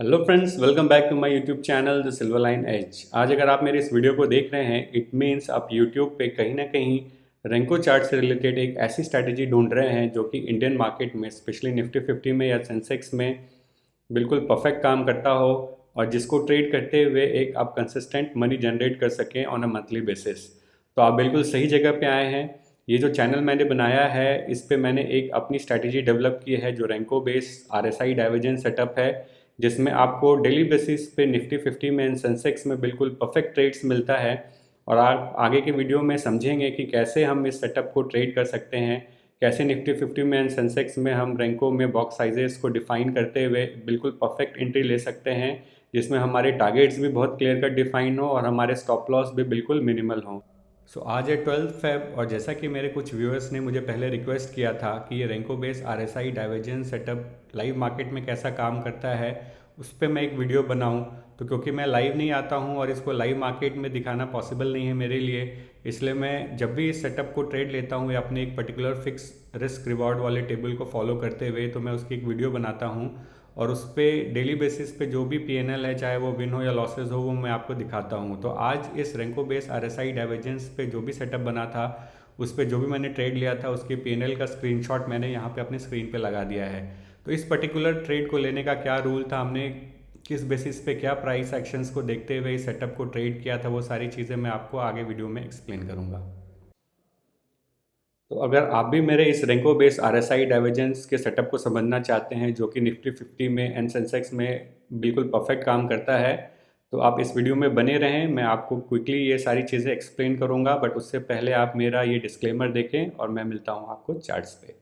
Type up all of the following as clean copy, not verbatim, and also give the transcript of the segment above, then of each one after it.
Hello friends, welcome back to my YouTube channel the silver line edge. आज अगर आप मेरे इस वीडियो को देख रहे हैं, इट मीन्स आप यूट्यूब पे कहीं ना कहीं रेंको चार्ट से रिलेटेड एक ऐसी स्ट्रैटेजी ढूंढ रहे हैं जो कि इंडियन मार्केट में स्पेशली निफ्टी 50 में या सेंसेक्स में बिल्कुल परफेक्ट काम करता हो और जिसको ट्रेड करते हुए एक आप कंसिस्टेंट मनी जनरेट कर सकें ऑन अ मंथली बेसिस। तो आप बिल्कुल सही जगह पे आए हैं। ये जो चैनल मैंने बनाया है, इस पे मैंने एक अपनी स्ट्रैटेजी डेवलप की है जो Renko based RSI divergence setup है, जिसमें आपको डेली बेसिस पे निफ्टी 50 में एंड सेंसेक्स में बिल्कुल परफेक्ट ट्रेड्स मिलता है। और आप आगे के वीडियो में समझेंगे कि कैसे हम इस सेटअप को ट्रेड कर सकते हैं, कैसे निफ्टी 50 में एंड सेंसेक्स में हम रैंकों में बॉक्स साइजेस को डिफाइन करते हुए बिल्कुल परफेक्ट एंट्री ले सकते हैं, जिसमें हमारे टारगेट्स भी बहुत क्लियर कट डिफाइन हो और हमारे स्टॉप लॉस भी बिल्कुल मिनिमल हो। सो आज है 12 फेब और जैसा कि मेरे कुछ व्यूअर्स ने मुझे पहले रिक्वेस्ट किया था कि ये Renko base RSI divergence setup live market में कैसा काम करता है, उस पर मैं एक वीडियो बनाऊं। तो क्योंकि मैं लाइव नहीं आता हूं और इसको लाइव मार्केट में दिखाना पॉसिबल नहीं है मेरे लिए, इसलिए मैं जब भी इस सेटअप को ट्रेड लेता हूं या अपने एक पर्टिकुलर फिक्स रिस्क रिवॉर्ड वाले टेबल को फॉलो करते हुए, तो मैं उसकी एक वीडियो बनाता हूं और उस पर डेली बेसिस पे जो भी पीएनएल है, चाहे वो विन हो या लॉसेज हो, वो मैं आपको दिखाता हूँ। तो आज इस रेंको बेस आरएसआई डाइवर्जेंस पे जो भी सेटअप बना था, उस पर जो भी मैंने ट्रेड लिया था, उसके पीएनएल का स्क्रीनशॉट मैंने यहाँ पे अपने स्क्रीन पे लगा दिया है। तो इस पर्टिकुलर ट्रेड को लेने का क्या रूल था, हमने किस बेसिस पे क्या प्राइस एक्शंस को देखते हुए इस सेटअप को ट्रेड किया था, वो सारी चीज़ें मैं आपको आगे वीडियो में एक्सप्लेन करूँगा। तो अगर आप भी मेरे इस रेंको बेस आरएसआई डाइवर्जेंस के सेटअप को समझना चाहते हैं जो कि निफ्टी 50 में एंड सेंसेक्स में बिल्कुल परफेक्ट काम करता है, तो आप इस वीडियो में बने रहें। मैं आपको क्विकली ये सारी चीज़ें एक्सप्लेन करूंगा, बट उससे पहले आप मेरा ये डिस्क्लेमर देखें और मैं मिलता हूँ आपको चार्ट्स पे।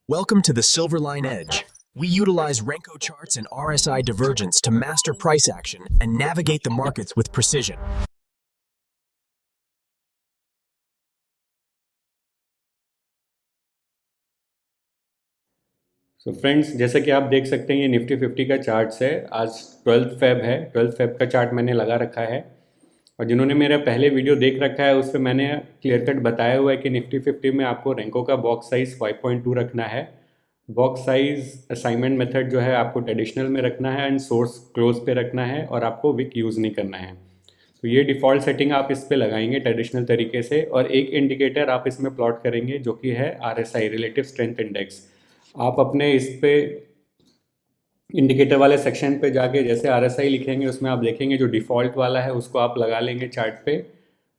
Welcome to the Silverline Edge. We utilize Renko charts and RSI divergence to master price action and navigate the markets with precision. So friends, जैसे कि आप देख सकते हैं, ये निफ्टी 50 का चार्ट्स है। आज 12 फेब है। 12 फेब का चार्ट मैंने लगा रखा है और जिन्होंने मेरा पहले वीडियो देख रखा है, उस पर मैंने क्लियर कट बताया हुआ है कि निफ्टी 50 में आपको रैंको का बॉक्स साइज़ 5.2 रखना है। बॉक्स साइज़ असाइनमेंट मेथड जो है आपको ट्रेडिशनल में रखना है एंड सोर्स क्लोज पे रखना है और आपको विक यूज़ नहीं करना है। तो ये डिफ़ॉल्ट सेटिंग आप इस पे लगाएंगे ट्रेडिशनल तरीके से, और एक इंडिकेटर आप इसमें प्लॉट करेंगे जो कि है आरएसआई, रिलेटिव स्ट्रेंथ इंडेक्स। आप अपने इस पे इंडिकेटर वाले सेक्शन पे जाके जैसे आरएसआई लिखेंगे, उसमें आप देखेंगे जो डिफ़ॉल्ट वाला है उसको आप लगा लेंगे चार्ट पे,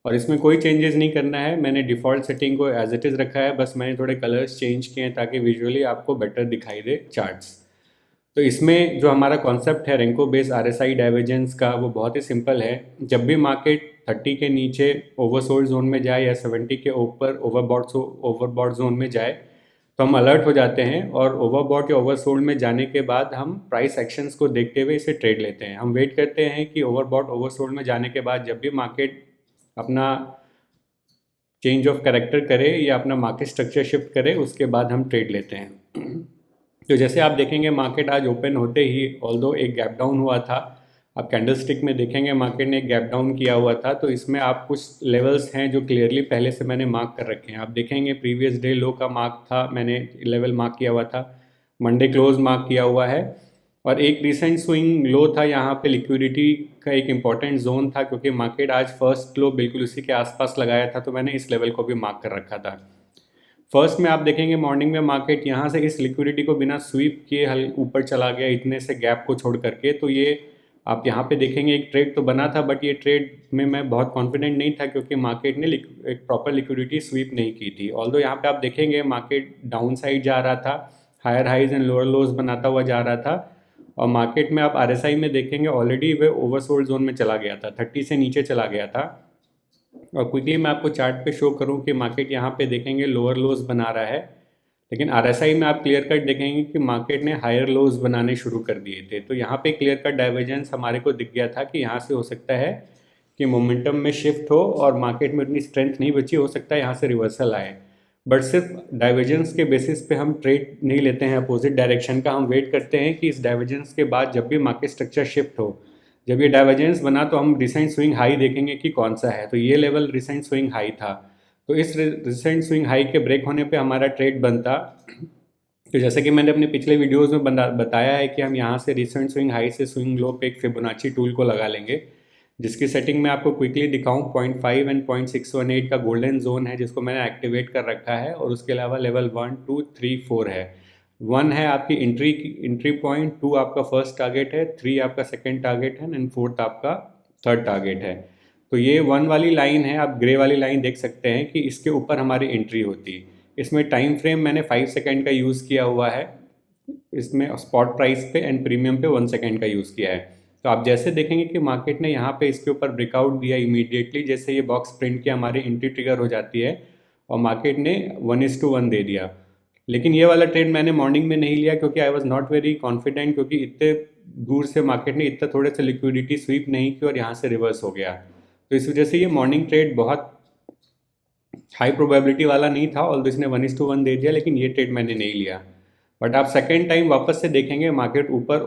और इसमें कोई चेंजेस नहीं करना है। मैंने डिफ़ॉल्ट सेटिंग को एज इट इज़ रखा है, बस मैंने थोड़े कलर्स चेंज किए हैं ताकि विजुअली आपको बेटर दिखाई दे चार्ट्स। तो इसमें जो हमारा कॉन्सेप्ट है रेंको बेस आरएसआई डाइवर्जेंस का, वो बहुत ही सिंपल है। जब भी मार्केट 30 के नीचे ओवरसोल्ड जोन में जाए या 70 के ऊपर ओवरबॉट जोन में जाए, तो हम अलर्ट हो जाते हैं और ओवरबॉट या ओवरसोल्ड में जाने के बाद हम प्राइस एक्शंस को देखते हुए इसे ट्रेड लेते हैं। हम वेट करते हैं कि ओवरबॉट ओवरसोल्ड में जाने के बाद जब भी मार्केट अपना चेंज ऑफ कैरेक्टर करे या अपना मार्केट स्ट्रक्चर शिफ्ट करे, उसके बाद हम ट्रेड लेते हैं। तो जैसे आप देखेंगे, मार्केट आज ओपन होते ही ऑल्दो एक गैप डाउन हुआ था। आप कैंडलस्टिक में देखेंगे मार्केट ने एक गैप डाउन किया हुआ था। तो इसमें आप कुछ लेवल्स हैं जो क्लियरली पहले से मैंने मार्क कर रखे हैं। आप देखेंगे प्रीवियस डे लो का मार्क था, मैंने लेवल मार्क किया हुआ था। मंडे क्लोज मार्क किया हुआ है और एक रिसेंट स्विंग लो था। यहाँ पे लिक्विडिटी का एक इम्पॉर्टेंट जोन था क्योंकि मार्केट आज फर्स्ट लो बिल्कुल उसी के आसपास लगाया था, तो मैंने इस लेवल को भी मार्क कर रखा था। फर्स्ट में आप देखेंगे मॉर्निंग में मार्केट यहाँ से इस लिक्विडिटी को बिना स्वीप किए हल ऊपर चला गया इतने से गैप को छोड़ करके। तो ये आप यहाँ पे देखेंगे एक ट्रेड तो बना था, बट ये ट्रेड में मैं बहुत कॉन्फिडेंट नहीं था क्योंकि मार्केट ने एक प्रॉपर लिक्विडिटी स्वीप नहीं की थी। ऑल्दो यहाँ पे आप देखेंगे मार्केट डाउन साइड जा रहा था, higher highs and lower lows बनाता हुआ जा रहा था। और मार्केट में आप आरएसआई में देखेंगे ऑलरेडी वह ओवरसोल्ड जोन में चला गया था, 30 से नीचे चला गया था। और क्विकली मैं आपको चार्ट पे शो करूं कि मार्केट यहाँ पे देखेंगे लोअर लोज बना रहा है, लेकिन आरएसआई में आप क्लियर कट देखेंगे कि मार्केट ने हायर लोज बनाने शुरू कर दिए थे। तो यहाँ पे क्लियर कट डाइवर्जेंस हमारे को दिख गया था कि यहाँ से हो सकता है कि मोमेंटम में शिफ्ट हो और मार्केट में उतनी स्ट्रेंथ नहीं बची, हो सकता है यहाँ से रिवर्सल आए। बट सिर्फ डाइवर्जेंस के बेसिस पे हम ट्रेड नहीं लेते हैं अपोजिट डायरेक्शन का। हम वेट करते हैं कि इस डाइवर्जेंस के बाद जब भी मार्केट स्ट्रक्चर शिफ्ट हो, जब ये डाइवर्जेंस बना, तो हम रिसेंट स्विंग हाई देखेंगे कि कौन सा है। तो ये लेवल रिसेंट स्विंग हाई था। तो इस रिसेंट स्विंग हाई के ब्रेक होने पे हमारा ट्रेड बनता तो जैसे कि मैंने अपने पिछले वीडियोस में बताया है कि हम यहाँ से रिसेंट स्विंग हाई से स्विंग लो पे एक फिबोनाची टूल को लगा लेंगे, जिसकी सेटिंग मैं आपको क्विकली दिखाऊं। 0.5 एंड 0.618 का गोल्डन जोन है जिसको मैंने एक्टिवेट कर रखा है, और उसके अलावा लेवल 1 2 3 4 है। 1 है आपकी एंट्री पॉइंट, 2 आपका फर्स्ट टारगेट है, 3 आपका सेकेंड टारगेट है, एंड 4th आपका थर्ड टारगेट है। तो ये 1 वाली लाइन है, आप ग्रे वाली लाइन देख सकते हैं कि इसके ऊपर हमारी एंट्री होती है। इसमें टाइम फ्रेम मैंने 5 सेकेंड का यूज़ किया हुआ है, इसमें स्पॉट प्राइस पे एंड प्रीमियम पे 1 सेकेंड का यूज़ किया है। तो आप जैसे देखेंगे कि मार्केट ने यहाँ पे इसके ऊपर ब्रेकआउट दिया इमीडिएटली, जैसे ये बॉक्स प्रिंट किया हमारी एंट्री ट्रिगर हो जाती है, और मार्केट ने 1:1 दे दिया। लेकिन ये वाला ट्रेड मैंने मॉर्निंग में नहीं लिया क्योंकि I was not very confident, क्योंकि इतने दूर से मार्केट ने इतना थोड़े से लिक्विडिटी स्वीप नहीं की और यहाँ से रिवर्स हो गया। तो इस वजह से ये मॉर्निंग ट्रेड बहुत हाई प्रोबेबिलिटी वाला नहीं था, और इसने 1:1 दे दिया, लेकिन ये ट्रेड मैंने नहीं लिया। बट आप सेकेंड टाइम वापस से देखेंगे मार्केट ऊपर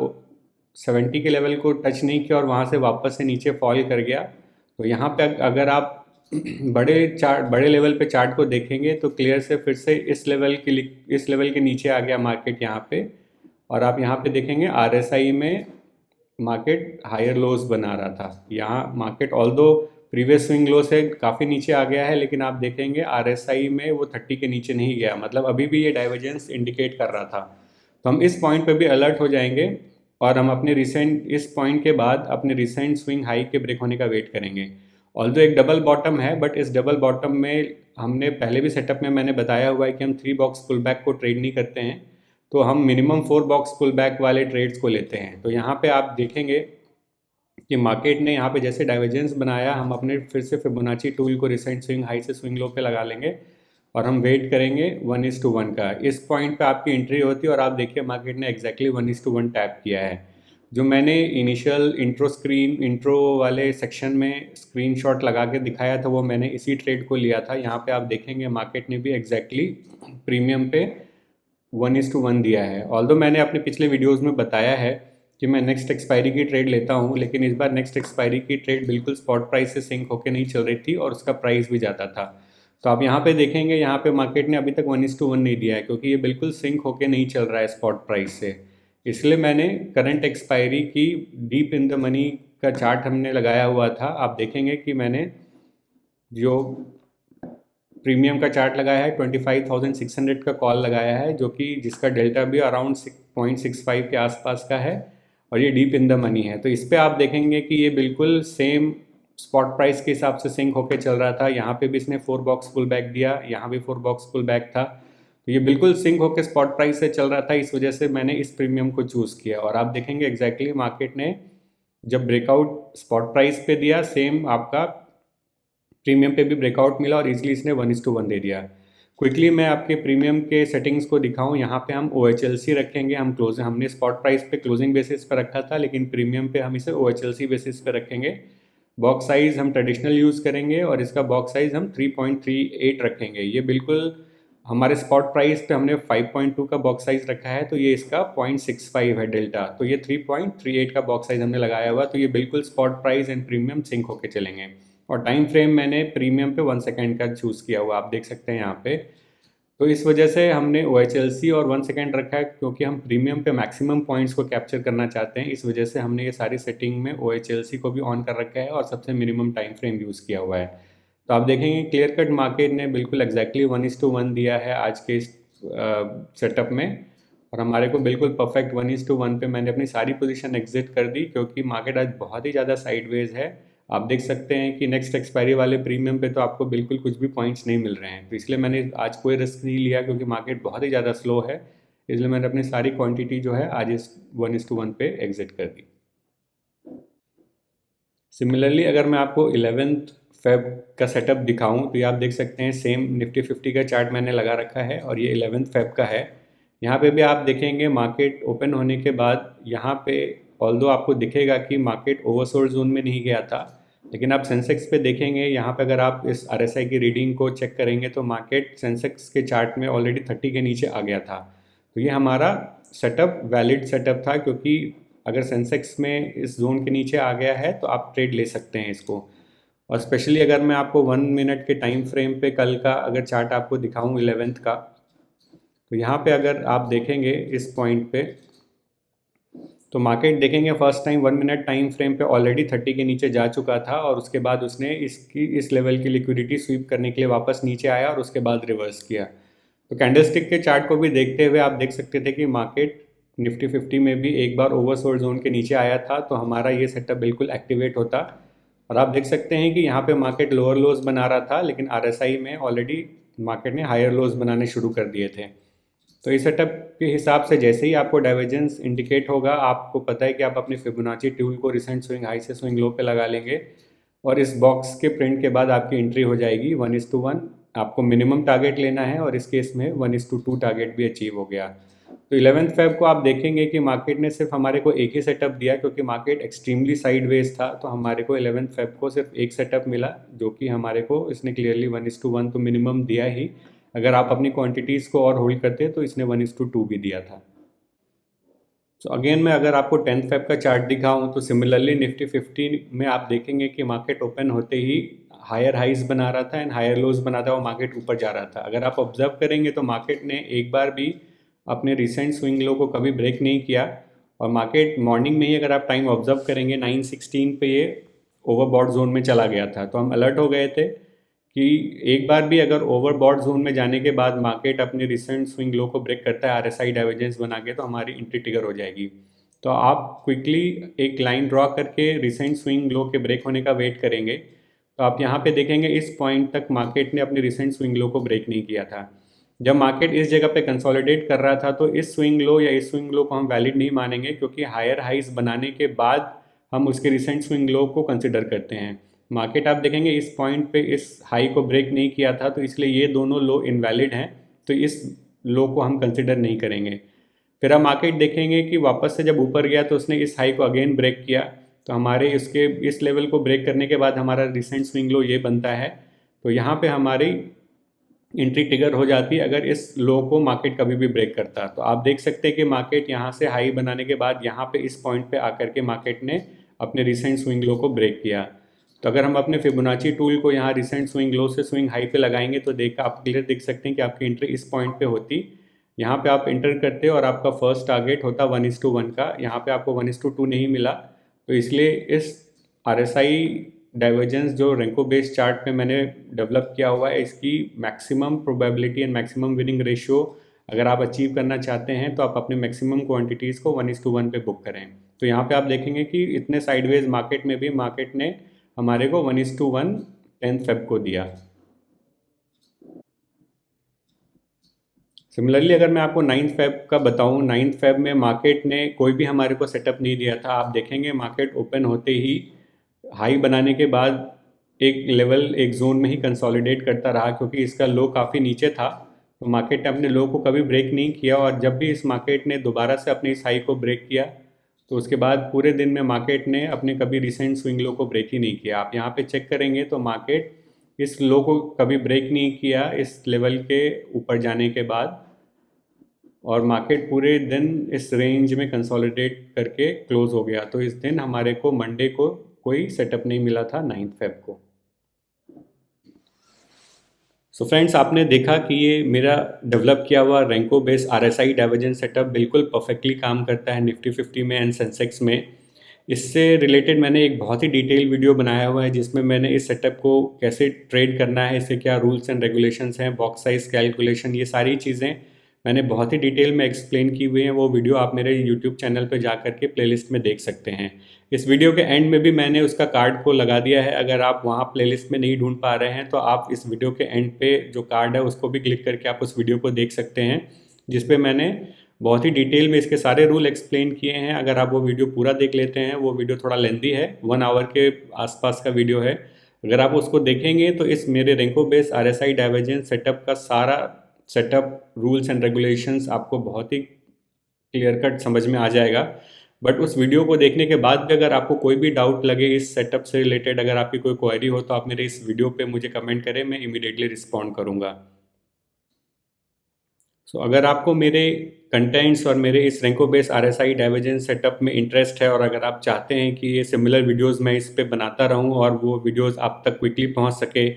70 के लेवल को टच नहीं किया और वहाँ से वापस से नीचे फॉल कर गया। तो यहाँ पे अगर आप बड़े लेवल पे चार्ट को देखेंगे तो क्लियर से फिर से इस लेवल के नीचे आ गया मार्केट यहाँ पे, और आप यहाँ पे देखेंगे RSI में मार्केट हायर लोज बना रहा था। यहाँ market although previous swing low से काफ़ी नीचे आ गया है, लेकिन आप देखेंगे RSI में वो 30 के नीचे नहीं गया, मतलब अभी भी ये डाइवर्जेंस इंडिकेट कर रहा था। तो हम इस पॉइंट पे भी अलर्ट हो जाएंगे, और हम अपने इस पॉइंट के बाद अपने रिसेंट स्विंग हाई के ब्रेक होने का वेट करेंगे। ऑल्दो एक डबल बॉटम है, बट इस डबल बॉटम में हमने पहले भी सेटअप में मैंने बताया हुआ है कि हम 3 बॉक्स पुल बैक को ट्रेड नहीं करते हैं, तो हम मिनिमम 4 बॉक्स पुल बैक वाले ट्रेड्स को लेते हैं। तो यहाँ पे आप देखेंगे कि मार्केट ने यहाँ पे जैसे डाइवर्जेंस बनाया, हम अपने फिर से फिबोनाची टूल को रिसेंट स्विंग हाई से स्विंग लो पे लगा लेंगे, और हम वेट करेंगे 1:1 का। इस पॉइंट पे आपकी एंट्री होती है, और आप देखिए मार्केट ने एग्जैक्टली 1:1 टैप किया है। जो मैंने इनिशियल इंट्रो वाले सेक्शन में स्क्रीनशॉट लगा के दिखाया था, वो मैंने इसी ट्रेड को लिया था। यहाँ पे आप देखेंगे मार्केट ने भी एग्जैक्टली प्रीमियम पे 1:1 दिया है। ऑल्दो मैंने अपने पिछले वीडियोज़ में बताया है कि मैं नेक्स्ट एक्सपायरी की ट्रेड लेता हूँ, लेकिन इस बार नेक्स्ट एक्सपायरी की ट्रेड बिल्कुल स्पॉट प्राइस से सिंक होकर नहीं चल रही थी, और उसका प्राइस भी ज़्यादा था। तो आप यहाँ पे देखेंगे, यहाँ पे मार्केट ने अभी तक 1:1 नहीं दिया है, क्योंकि ये बिल्कुल सिंक होके नहीं चल रहा है स्पॉट प्राइस से। इसलिए मैंने करंट एक्सपायरी की डीप इन द मनी का चार्ट हमने लगाया हुआ था। आप देखेंगे कि मैंने जो प्रीमियम का चार्ट लगाया है 25,600 का कॉल लगाया है, जो कि जिसका डेल्टा भी अराउंड 0.65 के आसपास का है, और ये डीप इन द मनी है। तो इस पर आप देखेंगे कि ये बिल्कुल सेम स्पॉट प्राइस के हिसाब से सिंक होके चल रहा था। यहाँ पे भी इसने 4 बॉक्स पुल बैक दिया, यहाँ भी 4 बॉक्स पुल बैक था, तो ये बिल्कुल सिंक होके स्पॉट प्राइस से चल रहा था। इस वजह से मैंने इस प्रीमियम को चूज़ किया, और आप देखेंगे एग्जैक्टली मार्केट ने जब ब्रेकआउट स्पॉट प्राइस पे दिया, सेम आपका प्रीमियम पे भी ब्रेकआउट मिला, और इजीली इसने 1:1 दे दिया। क्विकली मैं आपके प्रीमियम के सेटिंग्स को दिखाऊं। यहाँ पे हम OHLC रखेंगे, हमने स्पॉट प्राइस पे क्लोजिंग बेसिस पे रखा था, लेकिन प्रीमियम पे हम इसे OHLC बेसिस पे रखेंगे। बॉक्स साइज़ हम ट्रेडिशनल यूज़ करेंगे, और इसका बॉक्स साइज़ हम 3.38 रखेंगे। ये बिल्कुल हमारे स्पॉट प्राइस पे हमने 5.2 का बॉक्स साइज़ रखा है, तो ये इसका 0.65 है डेल्टा, तो ये 3.38 का बॉक्स साइज़ हमने लगाया हुआ। तो ये बिल्कुल spot price and premium sync होके चलेंगे। और टाइम फ्रेम मैंने प्रीमियम पे 1 सेकेंड का चूज़ किया हुआ, आप देख सकते हैं यहाँ पे। तो इस वजह से हमने OHLC और 1 सेकेंड रखा है, क्योंकि हम प्रीमियम पे मैक्सिमम पॉइंट्स को कैप्चर करना चाहते हैं। इस वजह से हमने ये सारी सेटिंग में OHLC को भी ऑन कर रखा है, और सबसे मिनिमम टाइम फ्रेम यूज़ किया हुआ है। तो आप देखेंगे क्लियर कट मार्केट ने बिल्कुल एग्जैक्टली 1:1 दिया है आज के इस सेटअप में, और हमारे को बिल्कुल परफेक्ट 1:1 पे मैंने अपनी सारी पोजीशन एग्जिट कर दी, क्योंकि मार्केट आज बहुत ही ज़्यादा साइडवेज है। आप देख सकते हैं कि नेक्स्ट एक्सपायरी वाले प्रीमियम पे तो आपको बिल्कुल कुछ भी पॉइंट्स नहीं मिल रहे हैं। तो इसलिए मैंने आज कोई रिस्क नहीं लिया, क्योंकि मार्केट बहुत ही ज़्यादा स्लो है, इसलिए मैंने अपनी सारी क्वांटिटी जो है आज इस 1:1 पे एग्जिट कर दी। सिमिलरली अगर मैं आपको 11th फेब का सेटअप दिखाऊं, तो ये आप देख सकते हैं सेम निफ्टी 50 का चार्ट मैंने लगा रखा है, और ये 11th फेब का है। यहाँ पे भी आप देखेंगे मार्केट ओपन होने के बाद यहाँ पे ऑल्दो आपको दिखेगा कि मार्केट ओवरसोल्ड जोन में नहीं गया था, लेकिन आप सेंसेक्स पे देखेंगे, यहाँ पे अगर आप इस RSI की रीडिंग को चेक करेंगे तो मार्केट सेंसेक्स के चार्ट में ऑलरेडी 30 के नीचे आ गया था। तो ये हमारा सेटअप वैलिड सेटअप था, क्योंकि अगर सेंसेक्स में इस जोन के नीचे आ गया है तो आप ट्रेड ले सकते हैं इसको। और स्पेशली अगर मैं आपको 1 मिनट के टाइम फ्रेम पे कल का अगर चार्ट आपको दिखाऊं 11th का, तो यहाँ पे अगर आप देखेंगे इस पॉइंट पे, तो मार्केट देखेंगे first time 1 minute time frame पे ऑलरेडी 30 के नीचे जा चुका था और उसके बाद उसने इस लेवल की लिक्विडिटी स्वीप करने के लिए वापस नीचे आया और उसके बाद रिवर्स किया। तो कैंडलस्टिक के चार्ट को भी देखते हुए आप देख सकते थे कि मार्केट निफ्टी 50 में भी एक बार ओवरसोल्ड जोन के नीचे आया था, तो हमारा ये सेटअप बिल्कुल एक्टिवेट होता। और आप देख सकते हैं कि यहाँ पे मार्केट लोअर लोज बना रहा था, लेकिन RSI में ऑलरेडी मार्केट ने हायर लोज बनाने शुरू कर दिए थे। तो इस सेटअप के हिसाब से जैसे ही आपको डाइवर्जेंस इंडिकेट होगा, आपको पता है कि आप अपनी फिबोनाची टूल को रिसेंट स्विंग हाई से स्विंग लो पे लगा लेंगे और इस बॉक्स के प्रिंट के बाद आपकी एंट्री हो जाएगी 1:1। आपको मिनिमम टारगेट लेना है और इस केस में 1:2 टारगेट भी अचीव हो गया। तो 11 फेब को आप देखेंगे कि मार्केट ने सिर्फ हमारे को एक ही सेटअप दिया, क्योंकि मार्केट एक्सट्रीमली साइडवेज था। तो हमारे को 11 फेब को सिर्फ एक सेटअप मिला, जो कि हमारे को इसने क्लियरली 1:1 तो मिनिमम दिया ही। अगर आप अपनी क्वांटिटीज़ को और होल्ड करते तो इसने 1:2 भी दिया था। तो अगेन मैं अगर आपको 10 फेब का चार्ट दिखाऊं तो सिमिलरली निफ्टी 50 में आप देखेंगे कि मार्केट ओपन होते ही हायर हाइज बना रहा था एंड हायर लोज बना था और मार्केट ऊपर जा रहा था। अगर आप ऑब्जर्व करेंगे तो मार्केट ने एक बार भी अपने रिसेंट स्विंग लो को कभी ब्रेक नहीं किया और मार्केट मॉर्निंग में ही अगर आप टाइम ऑब्जर्व करेंगे 9:16 पे ये ओवरबॉट जोन में चला गया था। तो हम अलर्ट हो गए थे कि एक बार भी अगर ओवरबॉट जोन में जाने के बाद मार्केट अपने रिसेंट स्विंग लो को ब्रेक करता है RSI डाइवर्जेंस बना के, तो हमारी एंट्री ट्रिगर हो जाएगी। तो आप क्विकली एक लाइन ड्रॉ करके रिसेंट स्विंग लो के ब्रेक होने का वेट करेंगे। तो आप यहाँ पे देखेंगे इस पॉइंट तक मार्केट ने अपने रिसेंट स्विंग लो को ब्रेक नहीं किया था। जब मार्केट इस जगह पे कंसोलिडेट कर रहा था तो इस स्विंग लो या इस स्विंग लो को हम वैलिड नहीं मानेंगे, क्योंकि हायर हाइज बनाने के बाद हम उसके रिसेंट स्विंग लो को कंसिडर करते हैं। मार्केट आप देखेंगे इस पॉइंट पे इस हाई को ब्रेक नहीं किया था, तो इसलिए ये दोनों लो इनवैलिड हैं, तो इस लो को हम कंसिडर नहीं करेंगे। फिर हम मार्केट देखेंगे कि वापस से जब ऊपर गया तो उसने इस हाई को अगेन ब्रेक किया, तो हमारे इसके इस लेवल को ब्रेक करने के बाद हमारा रिसेंट स्विंग लो ये बनता है। तो यहाँ पे हमारी एंट्री ट्रिगर हो जाती है अगर इस लो को मार्केट कभी भी ब्रेक करता। तो आप देख सकते हैं कि मार्केट यहाँ से हाई बनाने के बाद यहाँ पे इस पॉइंट पे आकर के मार्केट ने अपने रिसेंट स्विंग लो को ब्रेक किया। तो अगर हम अपने फिबोनाची टूल को यहाँ रिसेंट स्विंग लो से स्विंग हाई पे लगाएंगे तो आप क्लियर देख सकते हैं कि आपकी एंट्री इस पॉइंट पे होती। यहाँ पे आप एंटर करते और आपका फर्स्ट टारगेट होता 1:1 का। यहाँ पे आपको 1:2 नहीं मिला, तो इसलिए इस RSI डाइवर्जेंस जो रेंको बेस्ड चार्ट में मैंने डेवलप किया हुआ है, इसकी maximum probability and maximum winning ratio अगर आप अचीव करना चाहते हैं तो आप अपने मैक्सिमम क्वांटिटीज़ को 1:1 पे बुक करें। तो यहाँ पे आप देखेंगे कि इतने साइडवेज मार्केट में भी मार्केट ने हमारे को 1:1 10 फेब को दिया। सिमिलरली अगर मैं आपको 9 फेब का बताऊं, 9 फेब में मार्केट ने कोई भी हमारे को सेटअप नहीं दिया था। आप देखेंगे मार्केट ओपन होते ही हाई बनाने के बाद एक लेवल एक जोन में ही कंसोलिडेट करता रहा, क्योंकि इसका लो काफ़ी नीचे था। तो मार्केट ने अपने लो को कभी ब्रेक नहीं किया और जब भी इस मार्केट ने दोबारा से अपने इस हाई को ब्रेक किया तो उसके बाद पूरे दिन में मार्केट ने अपने कभी रिसेंट स्विंग लो को ब्रेक ही नहीं किया। आप यहाँ पे चेक करेंगे तो मार्केट इस लो को कभी ब्रेक नहीं किया इस लेवल के ऊपर जाने के बाद, और मार्केट पूरे दिन इस रेंज में कंसोलिडेट करके क्लोज हो गया। तो इस दिन हमारे को मंडे को कोई सेटअप नहीं मिला था 9 फेब को। सो फ्रेंड्स, आपने देखा कि ये मेरा डेवलप किया हुआ Renko based RSI divergence setup बिल्कुल परफेक्टली काम करता है निफ्टी 50 में एंड सेंसेक्स में। इससे रिलेटेड मैंने एक बहुत ही डिटेल वीडियो बनाया हुआ है जिसमें मैंने इस सेटअप को कैसे ट्रेड करना है, इससे क्या रूल्स एंड रेगुलेशंस हैं, बॉक्स साइज कैलकुलेशन, ये सारी चीज़ें मैंने बहुत ही डिटेल में एक्सप्लेन की हुई हैं। वो वीडियो आप मेरे यूट्यूब चैनल पर जा करके प्लेलिस्ट में देख सकते हैं। इस वीडियो के एंड में भी मैंने उसका कार्ड को लगा दिया है। अगर आप वहाँ प्लेलिस्ट में नहीं ढूंढ पा रहे हैं तो आप इस वीडियो के एंड पे जो कार्ड है उसको भी क्लिक करके आप उस वीडियो को देख सकते हैं, जिस पे मैंने बहुत ही डिटेल में इसके सारे रूल एक्सप्लेन किए हैं। अगर आप वो वीडियो पूरा देख लेते हैं, वो वीडियो थोड़ा लेंथी है, 1 आवर के आसपास का वीडियो है। अगर आप उसको देखेंगे तो इस मेरे Renko based RSI divergence setup का सारा सेटअप रूल्स एंड रेगुलेशंस आपको बहुत ही क्लियर कट समझ में आ जाएगा। बट उस वीडियो को देखने के बाद भी अगर आपको कोई भी डाउट लगे इस सेटअप से रिलेटेड, अगर आपकी कोई क्वेरी हो तो आप मेरे इस वीडियो पे मुझे कमेंट करें, मैं इमीडिएटली रिस्पॉन्ड करूँगा। सो अगर आपको मेरे कंटेंट्स और मेरे इस Renko based RSI divergence setup में इंटरेस्ट है और अगर आप चाहते हैं कि ये सिमिलर वीडियोस मैं इस पे बनाता रहूं और वो वीडियोस आप तक क्विकली पहुंच सके,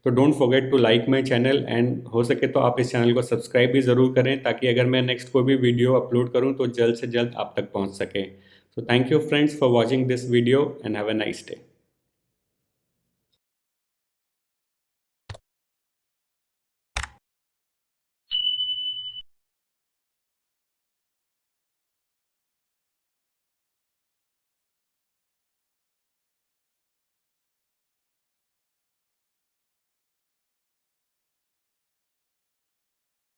तो don't forget to like my channel and हो सके तो आप इस चैनल को सब्सक्राइब भी ज़रूर करें, ताकि अगर मैं नेक्स्ट कोई भी वीडियो अपलोड करूँ तो जल्द से जल्द आप तक पहुँच सके। So thank you friends for watching this video and have a nice day.